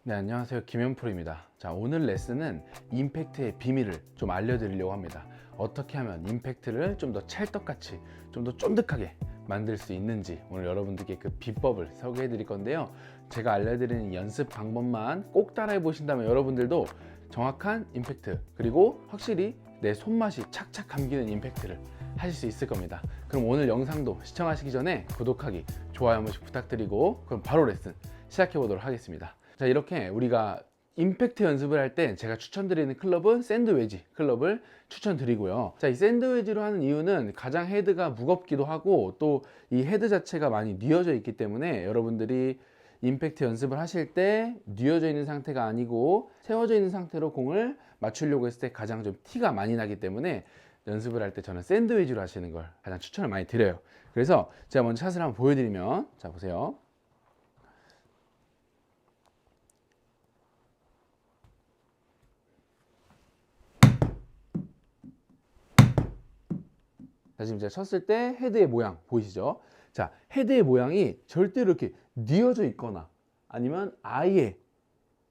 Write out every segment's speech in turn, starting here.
네, 안녕하세요. 김현풀입니다. 자, 오늘 레슨은 임팩트의 비밀을 좀 알려드리려고 합니다. 어떻게 하면 임팩트를 좀 더 찰떡같이, 좀 더 쫀득하게 만들 수 있는지 오늘 여러분들께 그 비법을 소개해 드릴 건데요. 제가 알려드리는 연습 방법만 꼭 따라해 보신다면 여러분들도 정확한 임팩트, 그리고 확실히 내 손맛이 착착 감기는 임팩트를 하실 수 있을 겁니다. 그럼 오늘 영상도 시청하시기 전에 구독하기, 좋아요 한 번씩 부탁드리고, 그럼 바로 레슨 시작해 보도록 하겠습니다. 자, 이렇게 우리가 임팩트 연습을 할 때 제가 추천드리는 클럽은 샌드웨지 클럽을 추천드리고요. 자, 이 샌드웨지로 하는 이유는 가장 헤드가 무겁기도 하고, 또 이 헤드 자체가 많이 뉘어져 있기 때문에 여러분들이 임팩트 연습을 하실 때 뉘어져 있는 상태가 아니고 세워져 있는 상태로 공을 맞추려고 했을 때 가장 좀 티가 많이 나기 때문에 연습을 할 때 저는 샌드웨지로 하시는 걸 가장 추천을 많이 드려요. 그래서 제가 먼저 샷을 한번 보여드리면, 자, 보세요. 자, 지금 제가 쳤을 때 헤드의 모양 보이시죠? 자, 헤드의 모양이 절대로 이렇게 뉘어져 있거나 아니면 아예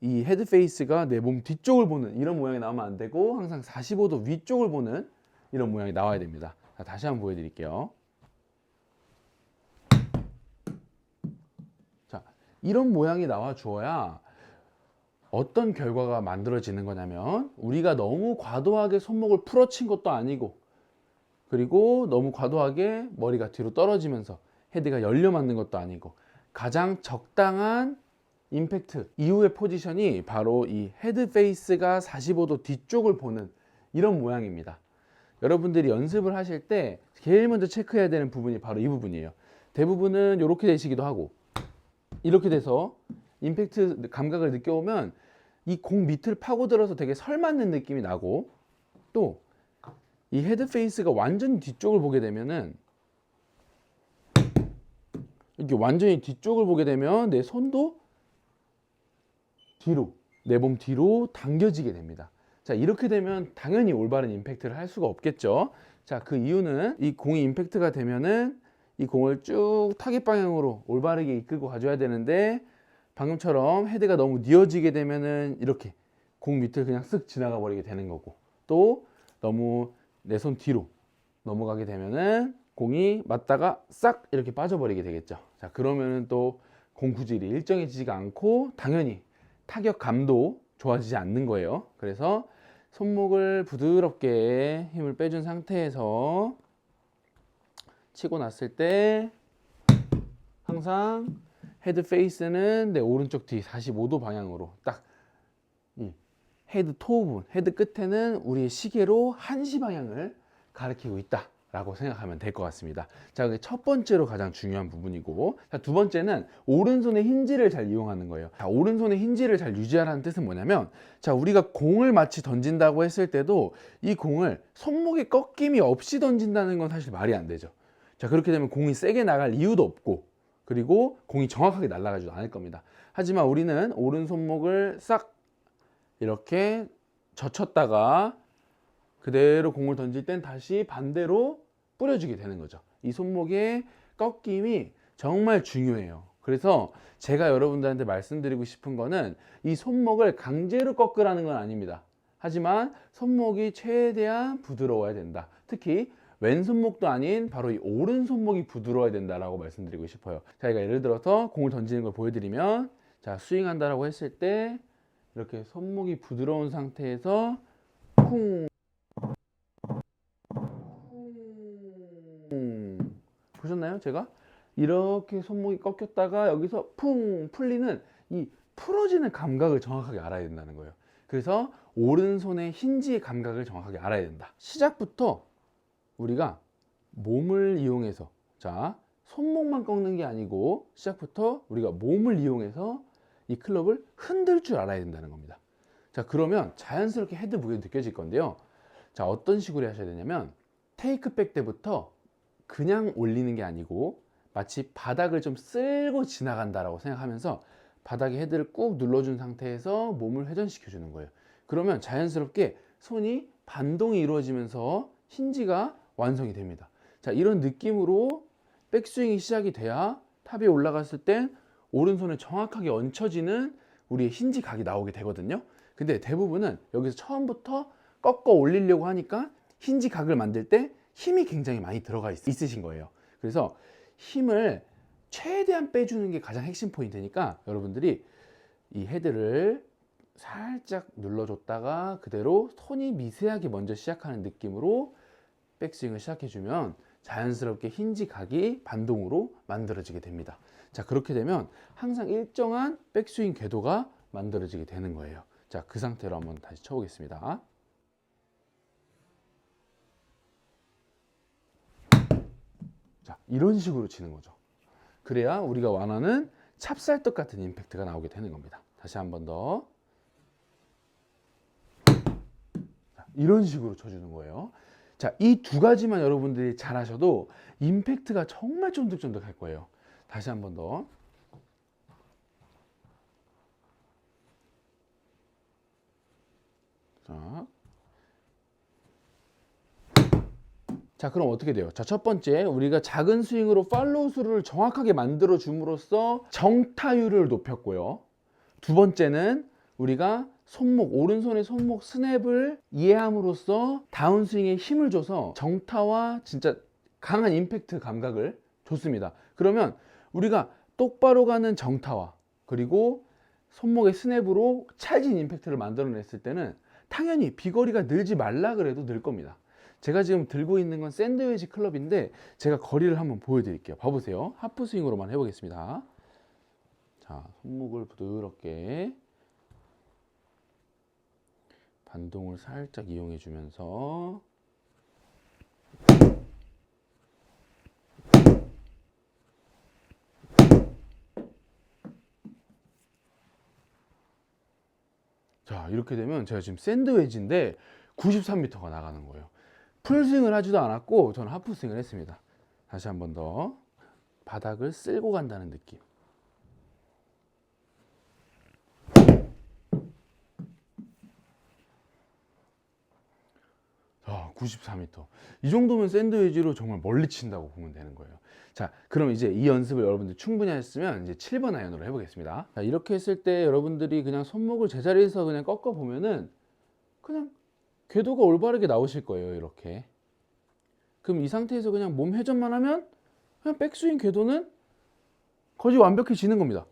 이 헤드 페이스가 내 몸 뒤쪽을 보는 이런 모양이 나오면 안 되고, 항상 45도 위쪽을 보는 이런 모양이 나와야 됩니다. 자, 다시 한번 보여드릴게요. 자, 이런 모양이 나와 주어야 어떤 결과가 만들어지는 거냐면, 우리가 너무 과도하게 손목을 풀어친 것도 아니고, 그리고 너무 과도하게 머리가 뒤로 떨어지면서 헤드가 열려 맞는 것도 아니고, 가장 적당한 임팩트 이후의 포지션이 바로 이 헤드 페이스가 45도 뒤쪽을 보는 이런 모양입니다. 여러분들이 연습을 하실 때 제일 먼저 체크해야 되는 부분이 바로 이 부분이에요. 대부분은 이렇게 되시기도 하고, 이렇게 돼서 임팩트 감각을 느껴오면 이 공 밑을 파고들어서 되게 설 맞는 느낌이 나고, 또 이 헤드 페이스가 완전히 뒤쪽을 보게 되면은, 이렇게 완전히 뒤쪽을 보게 되면 내 손도 뒤로, 내 몸 뒤로 당겨지게 됩니다. 자, 이렇게 되면 당연히 올바른 임팩트를 할 수가 없겠죠. 자, 그 이유는 이 공이 임팩트가 되면은 이 공을 쭉 타깃 방향으로 올바르게 이끌고 가줘야 되는데, 방금처럼 헤드가 너무 뉘어지게 되면은 이렇게 공 밑을 그냥 쓱 지나가 버리게 되는 거고, 또 너무 내 손 뒤로 넘어가게 되면은 공이 맞다가 싹 이렇게 빠져버리게 되겠죠. 자, 그러면은 또 공 구질이 일정해지지가 않고 당연히 타격감도 좋아지지 않는 거예요. 그래서 손목을 부드럽게 힘을 빼준 상태에서 치고 났을 때 항상 헤드 페이스는 내 오른쪽 뒤 45도 방향으로 딱, 이 헤드 토 부분, 헤드 끝에는 우리의 시계로 1시 방향을 가리키고 있다 라고 생각하면 될 것 같습니다. 자, 그게 첫 번째로 가장 중요한 부분이고, 자, 두 번째는 오른손의 힌지를 잘 이용하는 거예요. 자, 오른손의 힌지를 잘 유지하라는 뜻은 뭐냐면, 자, 우리가 공을 마치 던진다고 했을 때도 이 공을 손목의 꺾임이 없이 던진다는 건 사실 말이 안 되죠. 자, 그렇게 되면 공이 세게 나갈 이유도 없고, 그리고 공이 정확하게 날아가지도 않을 겁니다. 하지만 우리는 오른손목을 싹 이렇게 젖혔다가 그대로 공을 던질 땐 다시 반대로 뿌려주게 되는 거죠. 이 손목의 꺾임이 정말 중요해요. 그래서 제가 여러분들한테 말씀드리고 싶은 거는 이 손목을 강제로 꺾으라는 건 아닙니다. 하지만 손목이 최대한 부드러워야 된다. 특히 왼손목도 아닌 바로 이 오른손목이 부드러워야 된다라고 말씀드리고 싶어요. 제가 예를 들어서 공을 던지는 걸 보여드리면, 자, 스윙한다라고 했을 때 이렇게 손목이 부드러운 상태에서 쿵 보셨나요? 제가 이렇게 손목이 꺾였다가 여기서 쿵 풀리는 이 풀어지는 감각을 정확하게 알아야 된다는 거예요. 그래서 오른손의 힌지의 감각을 정확하게 알아야 된다. 시작부터 우리가 몸을 이용해서, 자, 손목만 꺾는 게 아니고 시작부터 우리가 몸을 이용해서 이 클럽을 흔들 줄 알아야 된다는 겁니다. 자, 그러면 자연스럽게 헤드 무게가 느껴질 건데요. 자, 어떤 식으로 하셔야 되냐면, 테이크백 때부터 그냥 올리는 게 아니고 마치 바닥을 좀 쓸고 지나간다라고 생각하면서 바닥에 헤드를 꾹 눌러준 상태에서 몸을 회전시켜 주는 거예요. 그러면 자연스럽게 손이 반동이 이루어지면서 힌지가 완성이 됩니다. 자, 이런 느낌으로 백스윙이 시작이 돼야 탑에 올라갔을 땐 오른손에 정확하게 얹혀지는 우리의 힌지 각이 나오게 되거든요. 근데 대부분은 여기서 처음부터 꺾어 올리려고 하니까 힌지 각을 만들 때 힘이 굉장히 많이 들어가 있으신 거예요. 그래서 힘을 최대한 빼주는 게 가장 핵심 포인트니까 여러분들이 이 헤드를 살짝 눌러줬다가 그대로 손이 미세하게 먼저 시작하는 느낌으로 백스윙을 시작해주면 자연스럽게 힌지 각이 반동으로 만들어지게 됩니다. 자, 그렇게 되면 항상 일정한 백스윙 궤도가 만들어지게 되는 거예요. 자, 그 상태로 한번 다시 쳐보겠습니다. 자, 이런 식으로 치는 거죠. 그래야 우리가 원하는 찹쌀떡 같은 임팩트가 나오게 되는 겁니다. 다시 한 번 더. 자, 이런 식으로 쳐주는 거예요. 자, 이 두 가지만 여러분들이 잘 하셔도 임팩트가 정말 쫀득쫀득할 거예요. 다시 한 번 더. 자, 그럼 어떻게 돼요? 자, 첫 번째, 우리가 작은 스윙으로 팔로우 스루를 정확하게 만들어 줌으로써 정타율을 높였고요. 두 번째는 우리가 오른손의 손목 스냅을 이해함으로써 다운스윙에 힘을 줘서 정타와 진짜 강한 임팩트 감각을 줬습니다. 그러면 우리가 똑바로 가는 정타와 그리고 손목의 스냅으로 찰진 임팩트를 만들어냈을 때는 당연히 비거리가 늘지 말라 그래도 늘 겁니다. 제가 지금 들고 있는 건 샌드웨지 클럽인데 제가 거리를 한번 보여드릴게요. 봐보세요. 하프 스윙으로만 해보겠습니다. 자, 손목을 부드럽게 반동을 살짝 이용해 주면서 자, 이렇게 되면 제가 지금 샌드웨지인데 93m가 나가는 거예요. 풀스윙을 하지도 않았고 저는 하프스윙을 했습니다. 다시 한 번 더. 바닥을 쓸고 간다는 느낌. 94m. 이 정도면 샌드위치로 정말 멀리 친다고 보면 되는 거예요. 자, 그럼 이제 이 연습을 여러분들 충분히 했으면 이제 7번 아이언으로 해보겠습니다. 자, 이렇게 했을 때 여러분들이 그냥 손목을 제자리에서 그냥 꺾어 보면은 그냥 궤도가 올바르게 나오실 거예요. 이렇게. 그럼 이 상태에서 그냥 몸 회전만 하면 그냥 백스윙 궤도는 거의 완벽해지는 겁니다.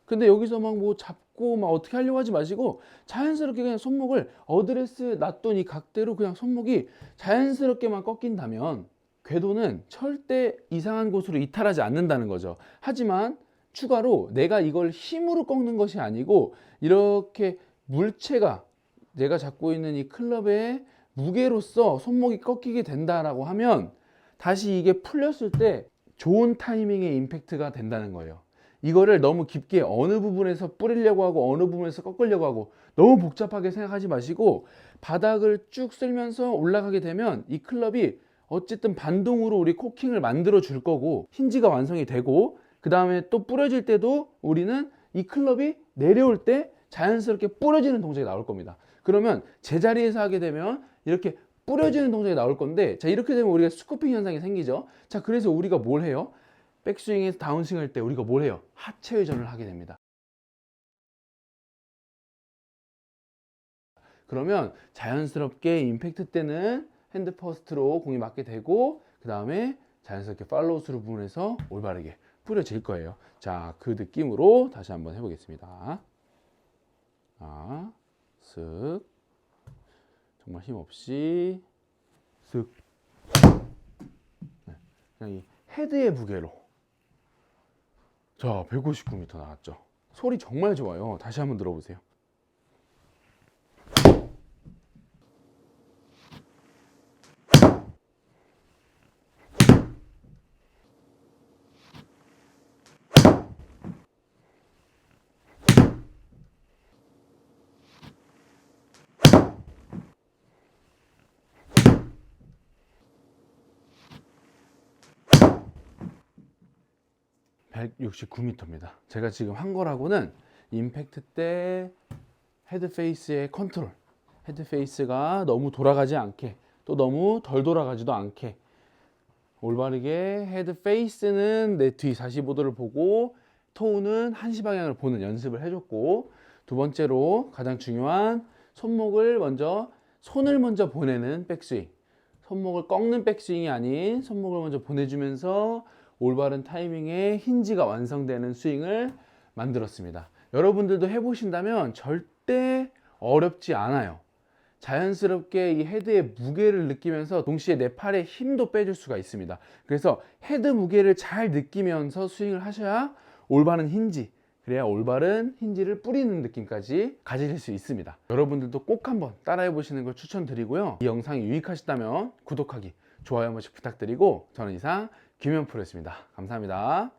근데 여기서 막 뭐 잡고 막 어떻게 하려고 하지 마시고 자연스럽게 그냥 손목을 어드레스 놔둔 이 각대로 그냥 손목이 자연스럽게만 꺾인다면 궤도는 절대 이상한 곳으로 이탈하지 않는다는 거죠. 하지만 추가로 내가 이걸 힘으로 꺾는 것이 아니고 이렇게 물체가 내가 잡고 있는 이 클럽의 무게로서 손목이 꺾이게 된다라고 하면 다시 이게 풀렸을 때 좋은 타이밍의 임팩트가 된다는 거예요. 이거를 너무 깊게 어느 부분에서 뿌리려고 하고 어느 부분에서 꺾으려고 하고 너무 복잡하게 생각하지 마시고 바닥을 쭉 쓸면서 올라가게 되면 이 클럽이 어쨌든 반동으로 우리 코킹을 만들어 줄 거고 힌지가 완성이 되고 그 다음에 또 뿌려질 때도 우리는 이 클럽이 내려올 때 자연스럽게 뿌려지는 동작이 나올 겁니다. 그러면 제자리에서 하게 되면 이렇게 뿌려지는 동작이 나올 건데 자, 이렇게 되면 우리가 스쿠핑 현상이 생기죠. 자, 그래서 우리가 뭘 해요? 백스윙에서 다운스윙 할 때 우리가 뭘 해요? 하체 회전을 하게 됩니다. 그러면 자연스럽게 임팩트 때는 핸드 퍼스트로 공이 맞게 되고 그 다음에 자연스럽게 팔로우 스루 부분에서 올바르게 뿌려질 거예요. 자, 그 느낌으로 다시 한번 해보겠습니다. 자, 쓱 정말 힘없이 쓱 그냥 이 헤드의 무게로 자, 159m 나왔죠. 소리 정말 좋아요. 다시 한번 들어보세요. (169m입니다) 제가 지금 한 거라고는 임팩트 때 헤드 페이스의 컨트롤, 헤드 페이스가 너무 돌아가지 않게 또 너무 덜 돌아가지도 않게 올바르게 헤드 페이스는 내 뒤 45도를 보고 토우는 한시 방향을 보는 연습을 해줬고, 두 번째로 가장 중요한 손을 먼저 보내는 백스윙. 손목을 꺾는 백스윙이 아닌 손목을 먼저 보내주면서 올바른 타이밍에 힌지가 완성되는 스윙을 만들었습니다. 여러분들도 해보신다면 절대 어렵지 않아요. 자연스럽게 이 헤드의 무게를 느끼면서 동시에 내 팔에 힘도 빼줄 수가 있습니다. 그래서 헤드 무게를 잘 느끼면서 스윙을 하셔야 올바른 힌지, 그래야 올바른 힌지를 뿌리는 느낌까지 가지실 수 있습니다. 여러분들도 꼭 한번 따라해 보시는 걸 추천드리고요. 이 영상이 유익하셨다면 구독하기, 좋아요 한 번씩 부탁드리고, 저는 이상 김현프로였습니다. 감사합니다.